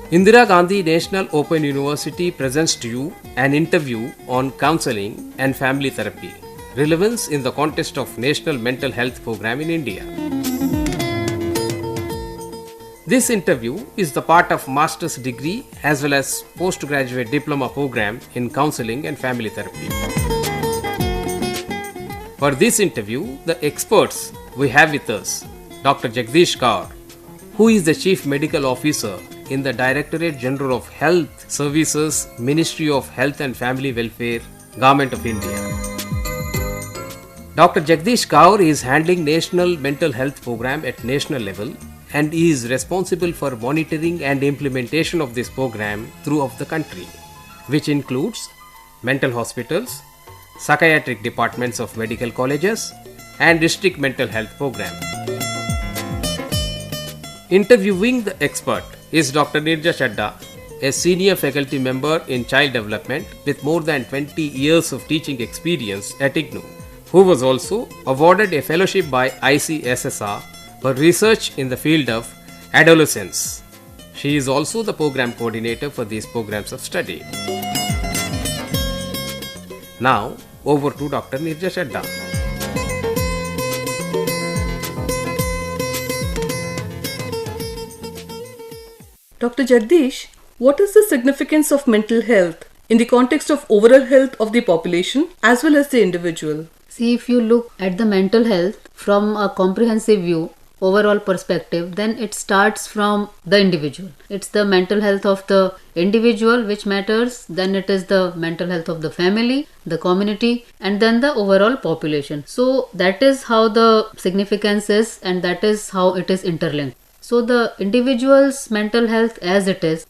Indira Gandhi National Open University presents to you an interview on counseling and family therapy, relevance in the context of National Mental Health Program in India. This interview is the part of master's degree as well as postgraduate diploma program in counseling and family therapy. For this interview, the experts we have with us, Dr. Jagdish Kaur, who is the Chief Medical Officer in the Directorate General of Health Services, Ministry of Health and Family Welfare, Government of India. Dr. Jagdish Kaur is handling National Mental Health Program at national level and is responsible for monitoring and implementation of this program throughout the country, which includes mental hospitals, psychiatric departments of medical colleges, and district mental health program. Interviewing the expert is Dr. Nirja Chadda, a senior faculty member in child development with more than 20 years of teaching experience at IGNOU, who was also awarded a fellowship by ICSSR for research in the field of adolescence. She is also the program coordinator for these programs of study. Now, over to Dr. Nirja Chadda. Dr. Jagdish, what is the significance of mental health in the context of overall health of the population as well as the individual? See, if you look at the mental health from a comprehensive view, overall perspective, then it starts from the individual. It's the mental health of the individual which matters, then it is the mental health of the family, the community, and then the overall population. So that is how the significance is, and that is how it is interlinked. So the individual's mental health as it is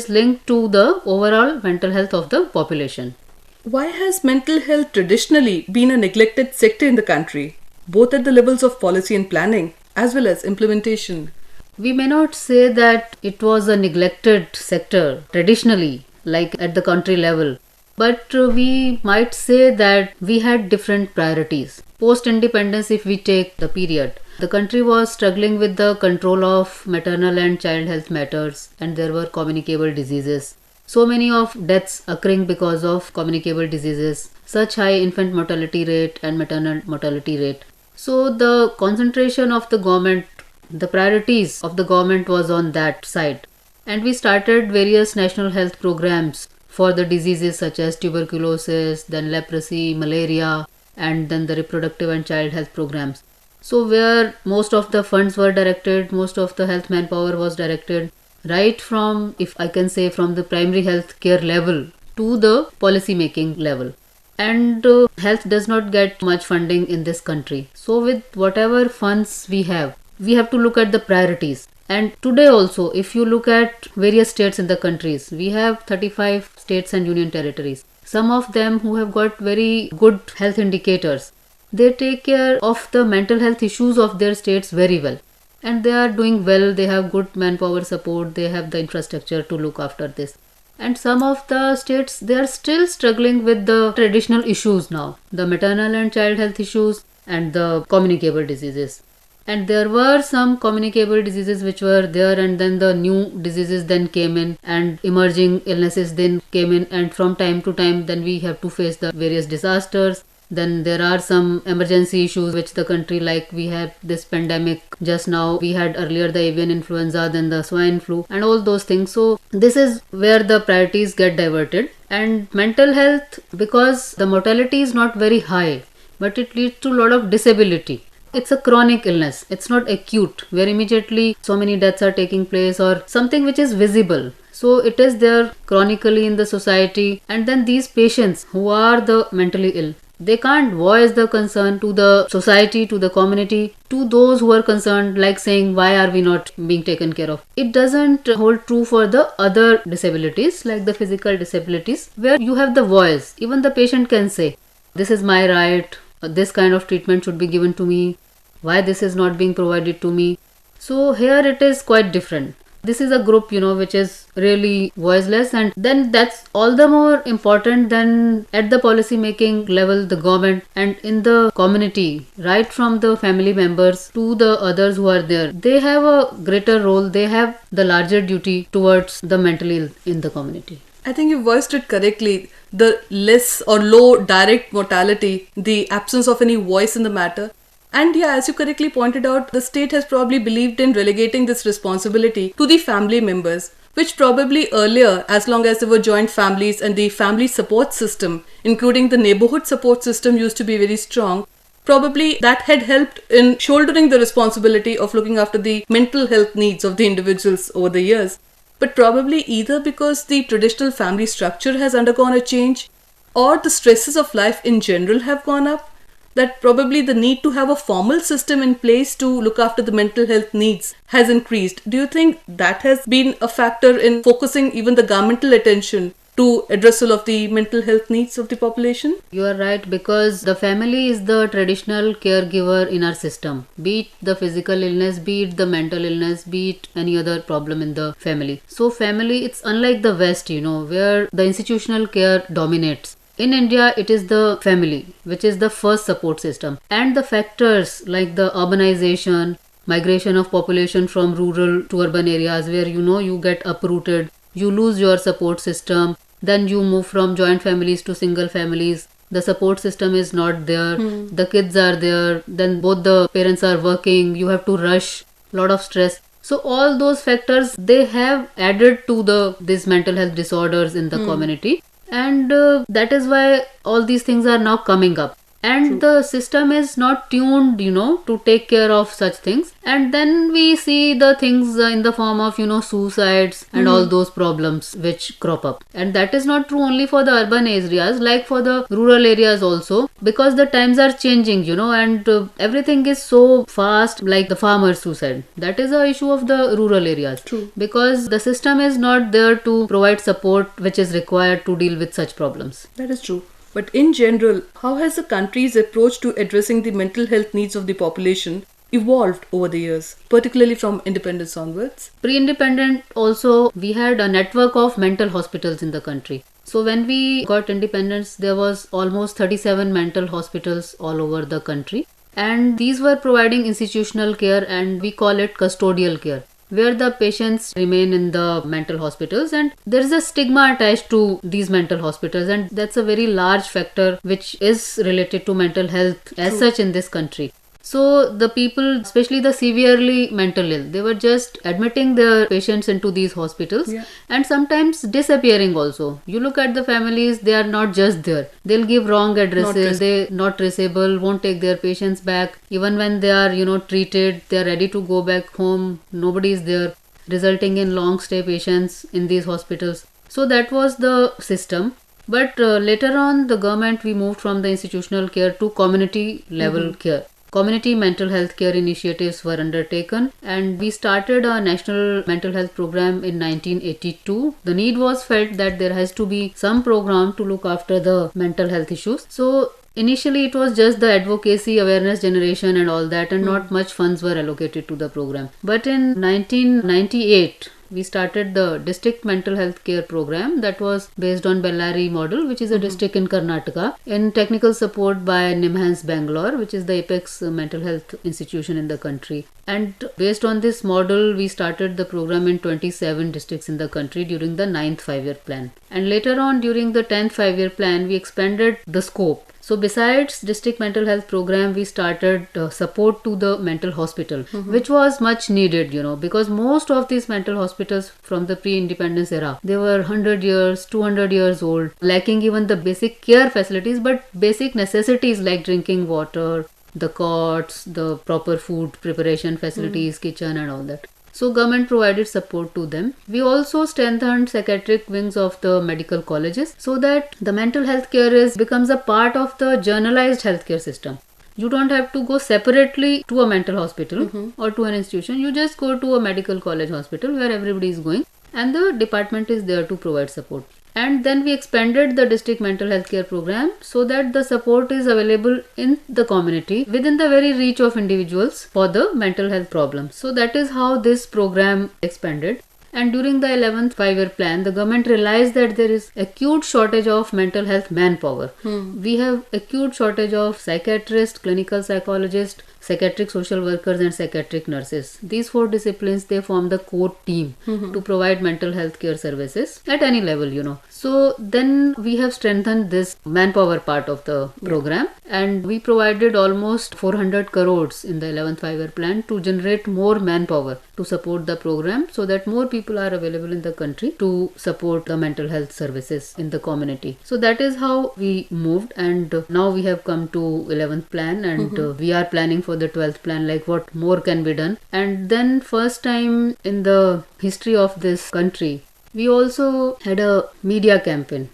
linked to the overall mental health of the population. Why has mental health traditionally been a neglected sector in the country, both at the levels of policy and planning as well as implementation? We may not say that it was a neglected sector traditionally, like at the country level, but we might say that we had different priorities. Post-independence, if we take the period, the country was struggling with the control of maternal and child health matters, and there were communicable diseases. So many of deaths occurring because of communicable diseases, such high infant mortality rate and maternal mortality rate. So the concentration of the government, the priorities of the government was on that side. And we started various national health programs for the diseases such as tuberculosis, then leprosy, malaria, and then the reproductive and child health programs. So where most of the funds were directed, most of the health manpower was directed, right from, if I can say, from the primary health care level to the policy making level. And health does not get much funding in this country. So with whatever funds we have to look at the priorities. And today also, if you look at various states in the countries, we have 35 states and union territories. Some of them who have got very good health indicators, they take care of the mental health issues of their states very well. And they are doing well, they have good manpower support, they have the infrastructure to look after this. And some of the states, they are still struggling with the traditional issues now, the maternal and child health issues and the communicable diseases. And there were some communicable diseases which were there, and then the new diseases then came in, and emerging illnesses then came in, and from time to time then we have to face the various disasters. Then there are some emergency issues which the country, like we have this pandemic just now, we had earlier the avian influenza, then the swine flu and all those things. So this is where the priorities get diverted. And mental health, because the mortality is not very high, but it leads to a lot of disability. It's a chronic illness, it's not acute, where immediately so many deaths are taking place or something which is visible. So it is there chronically in the society, and then these patients who are the mentally ill, they can't voice the concern to the society, to the community, to those who are concerned, like saying, why are we not being taken care of? It doesn't hold true for the other disabilities, like the physical disabilities, where you have the voice. Even the patient can say, this is my right, this kind of treatment should be given to me, why this is not being provided to me. So here it is quite different. This is a group, which is really voiceless, and then that's all the more important than at the policy making level, the government, and in the community, right from the family members to the others who are there. They have a greater role, they have the larger duty towards the mental ill in the community. I think you voiced it correctly. The less or low direct mortality, the absence of any voice in the matter. And yeah, as you correctly pointed out, the state has probably believed in relegating this responsibility to the family members, which probably earlier, as long as there were joint families and the family support system, including the neighborhood support system, used to be very strong, probably that had helped in shouldering the responsibility of looking after the mental health needs of the individuals over the years. But probably either because the traditional family structure has undergone a change or the stresses of life in general have gone up, that probably the need to have a formal system in place to look after the mental health needs has increased. Do you think that has been a factor in focusing even the governmental attention to addressal of the mental health needs of the population? You are right, because the family is the traditional caregiver in our system. Be it the physical illness, be it the mental illness, be it any other problem in the family. So family, it's unlike the West, where the institutional care dominates. In India, it is the family, which is the first support system. And the factors like the urbanization, migration of population from rural to urban areas where, you get uprooted, you lose your support system, then you move from joint families to single families. The support system is not there. The kids are there. Then both the parents are working. You have to rush. Lot of stress. So all those factors, they have added to these mental health disorders in the community. And that is why all these things are now coming up. And the system is not tuned, to take care of such things. And then we see the things in the form of, suicides and all those problems which crop up. And that is not true only for the urban areas, like for the rural areas also, because the times are changing, and everything is so fast, like the farmer suicide. That is a issue of the rural areas. True. Because the system is not there to provide support which is required to deal with such problems. That is true. But in general, how has the country's approach to addressing the mental health needs of the population evolved over the years, particularly from independence onwards? Pre-independent also, we had a network of mental hospitals in the country. So when we got independence, there was almost 37 mental hospitals all over the country. And these were providing institutional care, and we call it custodial care, where the patients remain in the mental hospitals, and there is a stigma attached to these mental hospitals, and that's a very large factor which is related to mental health as such in this country. So the people, especially the severely mental ill, they were just admitting their patients into these hospitals and sometimes disappearing also. You look at the families, they are not just there. They'll give wrong addresses, they not traceable, won't take their patients back. Even when they are, treated, they are ready to go back home, nobody is there, resulting in long stay patients in these hospitals. So that was the system. But later on, the government, we moved from the institutional care to community level care. Community mental health care initiatives were undertaken, and we started a national mental health program in 1982. The need was felt that there has to be some program to look after the mental health issues. So initially it was just the advocacy, awareness generation and all that, and not much funds were allocated to the program. But in 1998, we started the district mental health care program that was based on Bellary model, which is a district in Karnataka, in technical support by NIMHANS Bangalore, which is the apex mental health institution in the country. And based on this model, we started the program in 27 districts in the country during the 9th 5-year plan. And later on, during the 10th 5-year plan, we expanded the scope. So besides district mental health program, we started support to the mental hospital, which was much needed, because most of these mental hospitals from the pre-independence era, they were 100 years, 200 years old, lacking even the basic care facilities, but basic necessities like drinking water, the cots, the proper food preparation facilities, kitchen and all that. So government provided support to them. We also strengthened psychiatric wings of the medical colleges so that the mental health care becomes a part of the generalized healthcare system. You don't have to go separately to a mental hospital or to an institution. You just go to a medical college hospital where everybody is going, and the department is there to provide support. And then we expanded the district mental health care program so that the support is available in the community within the very reach of individuals for the mental health problems. So that is how this program expanded. And during the 11th 5-year plan, the government realized that there is acute shortage of mental health manpower. We have acute shortage of psychiatrists, clinical psychologists, psychiatric social workers and psychiatric nurses. These 4 disciplines, they form the core team to provide mental health care services at any level. So then we have strengthened this manpower part of the program, and we provided almost 400 crores in the 11th 5-year plan to generate more manpower to support the program, so that more people are available in the country to support the mental health services in the community. So that is how we moved, and now we have come to 11th plan, and we are planning for the 12th plan, like what more can be done. And then first time in the history of this country, we also had a media campaign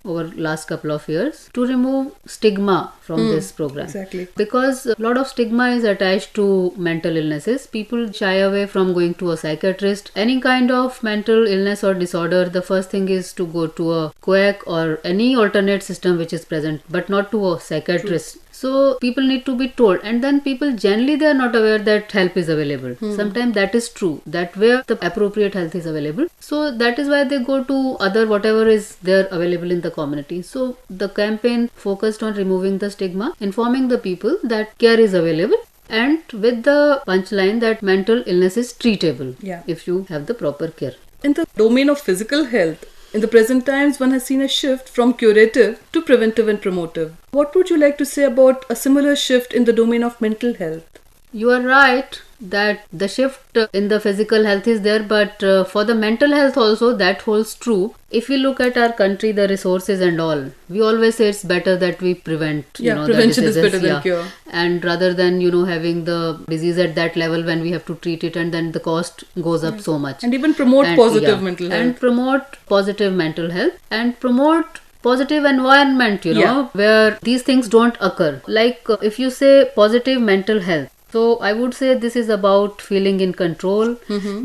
over last couple of years to remove stigma from this program. Exactly. Because a lot of stigma is attached to mental illnesses. People shy away from going to a psychiatrist. Any kind of mental illness or disorder, the first thing is to go to a quack or any alternate system which is present, but not to a psychiatrist. So people need to be told, and then people generally, they are not aware that help is available. Sometimes that is true, that where the appropriate health is available. So that is why they go to other whatever is there available in the community. So the campaign focused on removing the stigma, informing the people that care is available, and with the punchline that mental illness is treatable if you have the proper care. In the domain of physical health, in the present times, one has seen a shift from curative to preventive and promotive. What would you like to say about a similar shift in the domain of mental health? You are right that the shift in the physical health is there, but for the mental health also that holds true. If we look at our country, the resources and all, we always say it's better that we prevent, prevention the is better than cure. And rather than, having the disease at that level when we have to treat it, and then the cost goes up so much. And even promote positive mental health. And promote positive mental health, and promote positive environment, where these things don't occur. Like if you say positive mental health, so I would say this is about feeling in control,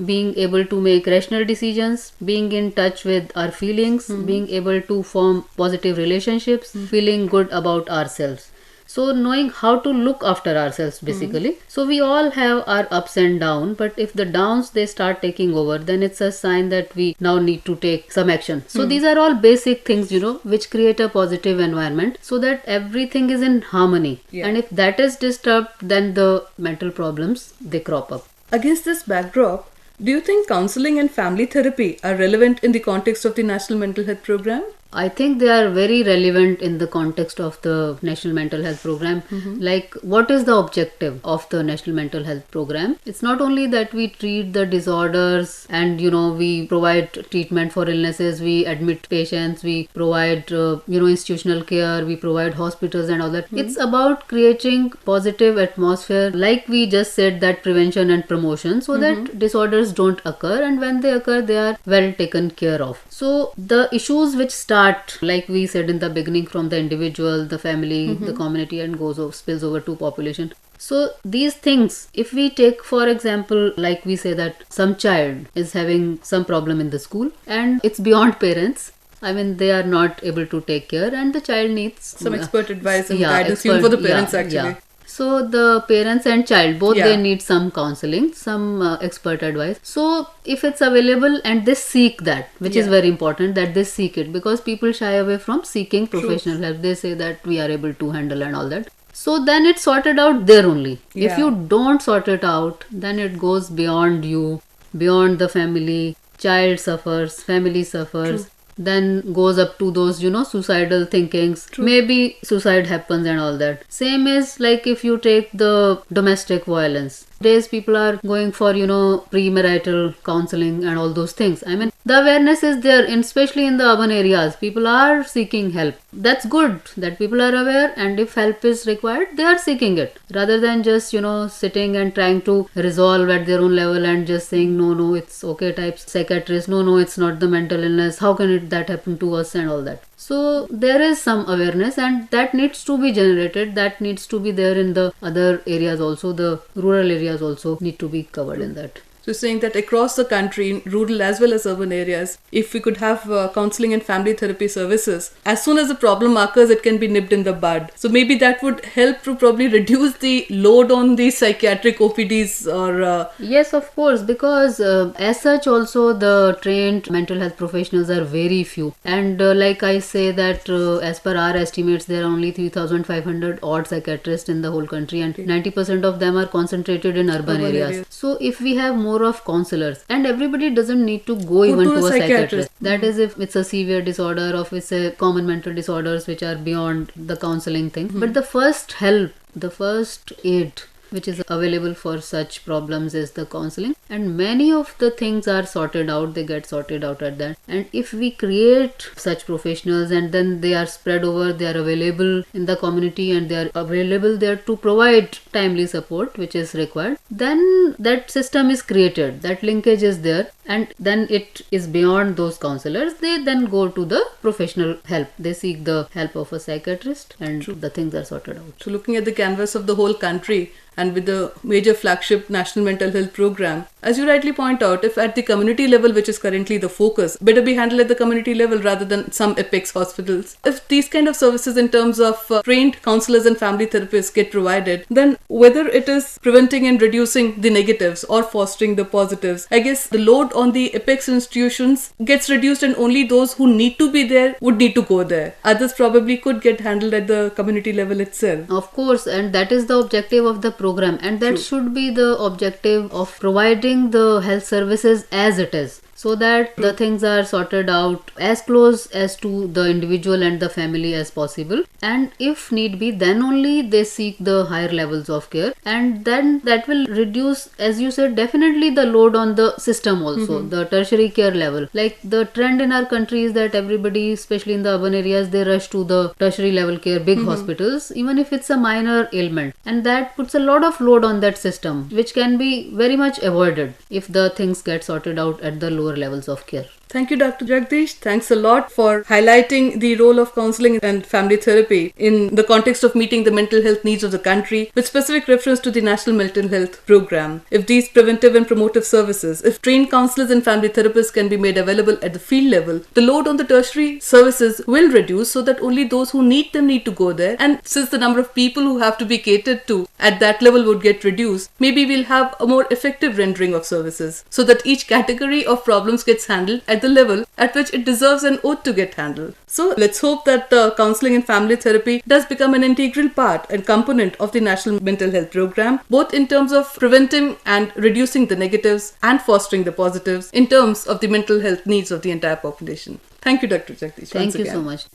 being able to make rational decisions, being in touch with our feelings, being able to form positive relationships, feeling good about ourselves. So knowing how to look after ourselves basically. So we all have our ups and downs, but if the downs they start taking over, then it's a sign that we now need to take some action. So these are all basic things, which create a positive environment so that everything is in harmony. And if that is disturbed, then the mental problems, they crop up. Against this backdrop, do you think counseling and family therapy are relevant in the context of the National Mental Health Program? I think they are very relevant in the context of the National Mental Health Program. Like, what is the objective of the National Mental Health Program? It's not only that we treat the disorders and, we provide treatment for illnesses, we admit patients, we provide, institutional care, we provide hospitals and all that. It's about creating positive atmosphere, like we just said, that prevention and promotion, so that disorders don't occur, and when they occur, they are well taken care of. So the issues which start, like we said in the beginning, from the individual, the family, the community, and spills over to population. So these things, if we take for example, like we say that some child is having some problem in the school and it's beyond parents. I mean, they are not able to take care, and the child needs some expert advice and guidance even for the parents actually. So the parents and child, both they need some counseling, some expert advice. So if it's available and they seek that, which is very important, that they seek it, because people shy away from seeking professional help. They say that we are able to handle and all that. So then it's sorted out there only. If you don't sort it out, then it goes beyond you, beyond the family. Child suffers, family suffers. Then goes up to those, suicidal thinkings. Maybe suicide happens and all that. Same is like if you take the domestic violence. Days people are going for, premarital counseling and all those things. I mean, the awareness is there, especially in the urban areas. People are seeking help. That's good that people are aware, and if help is required, they are seeking it. Rather than just, sitting and trying to resolve at their own level and just saying, no, it's okay type psychiatrist. No, it's not the mental illness. How can that happen to us and all that? So there is some awareness, and that needs to be generated. That needs to be there in the other areas also. The rural areas also need to be covered in that. So saying that across the country, in rural as well as urban areas, if we could have counseling and family therapy services, as soon as the problem occurs, it can be nipped in the bud. So maybe that would help to probably reduce the load on the psychiatric OPDs or... Yes, of course, because as such also the trained mental health professionals are very few. And like I say that as per our estimates, there are only 3,500 odd psychiatrists in the whole country, and 90% of them are concentrated in urban areas. So if we have more of counselors, and everybody doesn't need to go even to a psychiatrist. That is if it's a severe disorder or if it's a common mental disorders which are beyond the counseling thing. But the first help, the first aid which is available for such problems is the counseling, and many of the things are sorted out, they get sorted out at that. And if we create such professionals and then they are spread over, they are available in the community and they are available there to provide timely support which is required, then that system is created, that linkage is there, and then it is beyond those counselors. They then go to the professional help, they seek the help of a psychiatrist, and the things are sorted out. So looking at the canvas of the whole country, and with the major flagship National Mental Health Program, as you rightly point out, if at the community level, which is currently the focus, better be handled at the community level rather than some apex hospitals. If these kind of services in terms of trained counselors and family therapists get provided, then whether it is preventing and reducing the negatives or fostering the positives, I guess the load on the apex institutions gets reduced, and only those who need to be there would need to go there. Others probably could get handled at the community level itself. Of course, and that is the objective of the program, and that should be the objective of providing the health services as it is, so that the things are sorted out as close as to the individual and the family as possible, and if need be, then only they seek the higher levels of care, and then that will reduce, as you said, definitely the load on the system also, the tertiary care level. Like the trend in our country is that everybody, especially in the urban areas, they rush to the tertiary level care, big hospitals, even if it's a minor ailment, and that puts a lot of load on that system, which can be very much avoided if the things get sorted out at the lower levels of care. Thank you, Dr. Jagdish. Thanks a lot for highlighting the role of counseling and family therapy in the context of meeting the mental health needs of the country, with specific reference to the National Mental Health Program. If these preventive and promotive services, if trained counselors and family therapists can be made available at the field level, the load on the tertiary services will reduce, so that only those who need them need to go there. And since the number of people who have to be catered to at that level would get reduced, maybe we'll have a more effective rendering of services, so that each category of problems gets handled at the level at which it deserves and ought to get handled. So let's hope that counseling and family therapy does become an integral part and component of the National Mental Health Program, both in terms of preventing and reducing the negatives and fostering the positives in terms of the mental health needs of the entire population. Thank you, Dr. Jagdish. Thank you so much.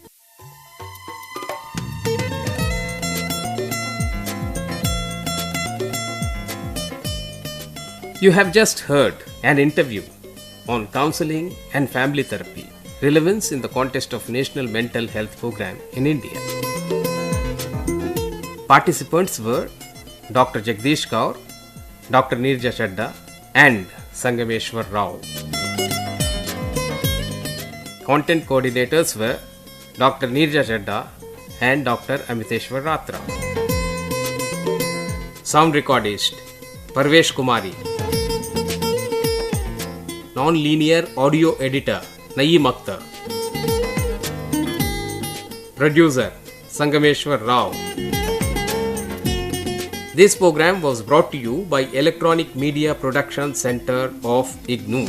You have just heard an interview on counseling and family therapy, relevance in the context of National Mental Health Program in India. Participants were Dr. Jagdish Kaur, Dr. Neerja Chadda and Sangameshwar Rao. Content coordinators were Dr. Neerja Chadda and Dr. Amiteshwar Ratra. Sound recordist Parvesh Kumari. Non-linear audio editor Naeem Akhtar. Producer Sangameshwar Rao. This program was brought to you by Electronic Media Production Center of IGNOU.